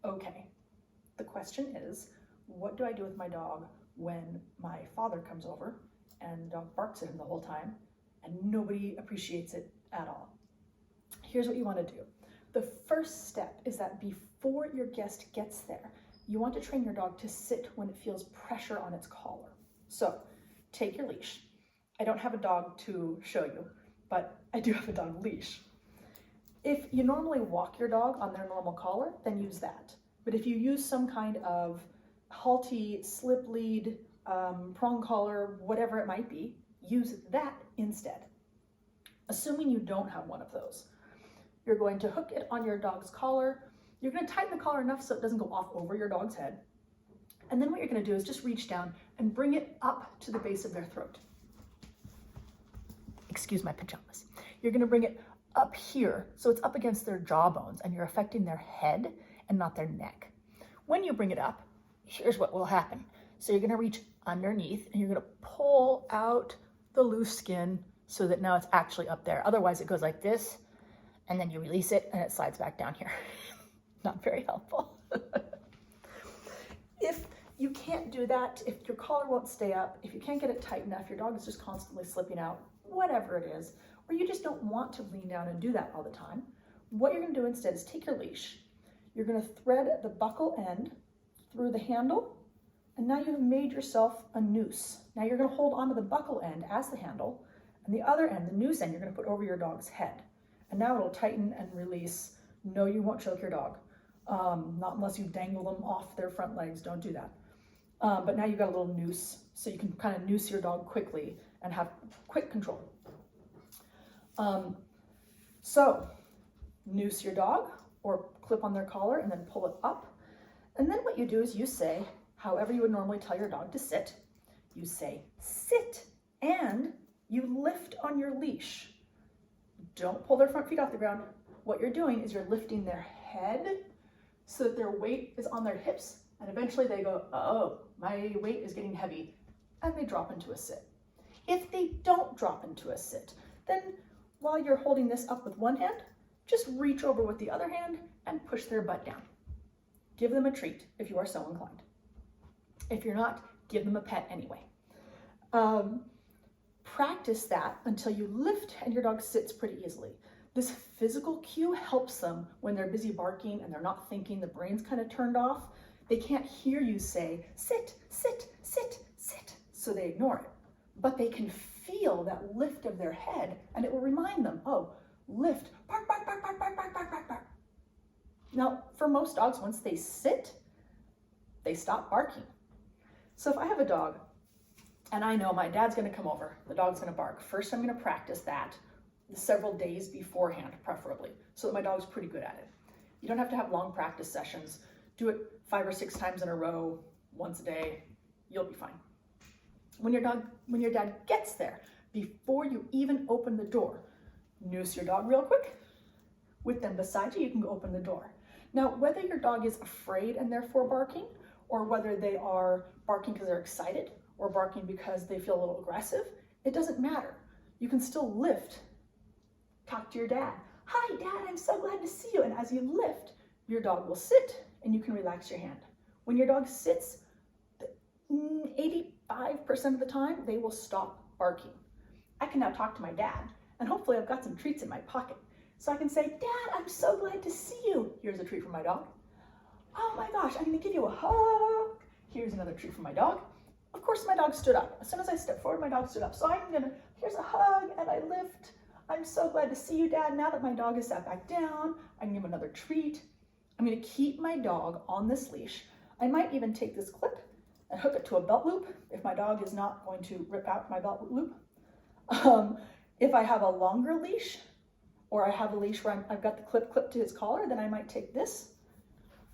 Okay, the question is, what do I do with my dog when my father comes over and the dog barks at him the whole time and nobody appreciates it at all? Here's what you want to do. The first step is that before your guest gets there, you want to train your dog to sit when it feels pressure on its collar. So take your leash. I don't have a dog to show you, but I do have a dog leash. If you normally walk your dog on their normal collar, then use that. But if you use some kind of halty, slip lead, prong collar, whatever it might be, use that instead. Assuming you don't have one of those, you're going to hook it on your dog's collar. You're going to tighten the collar enough so it doesn't go off over your dog's head. And then what you're going to do is just reach down and bring it up to the base of their throat. Excuse my pajamas. You're going to bring it up here so it's up against their jawbones and you're affecting their head and not their neck. When you bring it up, here's what will happen. So you're going to reach underneath and you're going to pull out the loose skin so that now it's actually up there. Otherwise it goes like this and then you release it and it slides back down here. Not very helpful. If you can't do that, if your collar won't stay up, if you can't get it tight enough, your dog is just constantly slipping out, whatever it is, or you just don't want to lean down and do that all the time, what you're going to do instead is take your leash. You're going to thread the buckle end through the handle, and now you've made yourself a noose. Now you're going to hold onto the buckle end as the handle, and the other end, the noose end, you're going to put over your dog's head. And now it'll tighten and release. No, you won't choke your dog. Not unless you dangle them off their front legs, don't do that. But now you've got a little noose, so you can kind of noose your dog quickly and have quick control. So noose your dog or clip on their collar and then pull it up. And then what you do is you say, however you would normally tell your dog to sit, you say sit and you lift on your leash. Don't pull their front feet off the ground. What you're doing is you're lifting their head so that their weight is on their hips, and eventually they go, oh, my weight is getting heavy, and they drop into a sit. If they don't drop into a sit, then while you're holding this up with one hand, just reach over with the other hand and push their butt down. Give them a treat if you are so inclined. If you're not, give them a pet anyway. Practice that until you lift and your dog sits pretty easily. This physical cue helps them when they're busy barking and they're not thinking, the brain's kind of turned off. They can't hear you say, sit, sit, sit, sit, so they ignore it. But they can feel that lift of their head and it will remind them, oh, lift, bark, bark, bark, bark, bark, bark, bark, bark, bark. Now, for most dogs, once they sit, they stop barking. So if I have a dog and I know my dad's gonna come over, the dog's gonna bark, first I'm gonna practice that several days beforehand, preferably, so that my dog's pretty good at it. You don't have to have long practice sessions. Do it 5 or 6 times in a row, once a day, you'll be fine. When your dad gets there, before you even open the door, noose your dog real quick. With them beside you, you can go open the door. Now, whether your dog is afraid and therefore barking, or whether they are barking because they're excited, or barking because they feel a little aggressive, it doesn't matter. You can still lift. Talk to your dad. Hi, Dad, I'm so glad to see you. And as you lift, your dog will sit and you can relax your hand. When your dog sits, 85% of the time, they will stop barking. I can now talk to my dad, and hopefully I've got some treats in my pocket. So I can say, Dad, I'm so glad to see you. Here's a treat from my dog. Oh my gosh, I'm gonna give you a hug. Here's another treat from my dog. Of course, my dog stood up. As soon as I stepped forward, my dog stood up. So here's a hug, and I lift. I'm so glad to see you, Dad. Now that my dog is sat back down, I can give him another treat. I'm gonna keep my dog on this leash. I might even take this clip and hook it to a belt loop if my dog is not going to rip out my belt loop. If I have a longer leash, or I have a leash where I've got the clip clipped to his collar, then I might take this,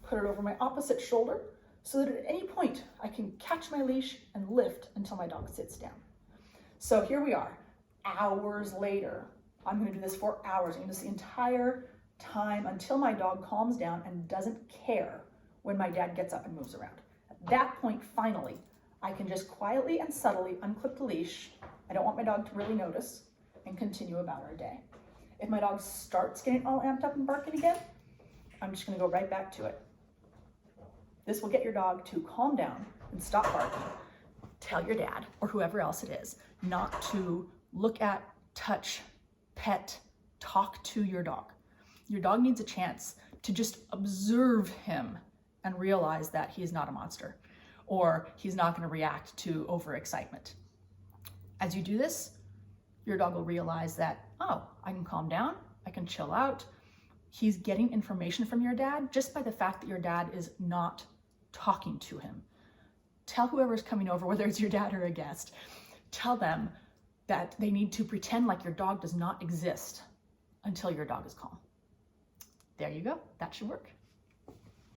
put it over my opposite shoulder, so that at any point I can catch my leash and lift until my dog sits down. So here we are, hours later. I'm gonna do this for hours. I'm gonna do this the entire time until my dog calms down and doesn't care when my dad gets up and moves around. At that point, finally, I can just quietly and subtly unclip the leash. I don't want my dog to really notice, and continue about our day. If my dog starts getting all amped up and barking again, I'm just gonna go right back to it. This will get your dog to calm down and stop barking. Tell your dad or whoever else it is not to look at, touch, pet, talk to your dog. Your dog needs a chance to just observe him and realize that he's not a monster, or he's not going to react to overexcitement. As you do this, your dog will realize that, oh, I can calm down, I can chill out. He's getting information from your dad just by the fact that your dad is not talking to him. Tell whoever's coming over, whether it's your dad or a guest, tell them that they need to pretend like your dog does not exist until your dog is calm. There you go. That should work.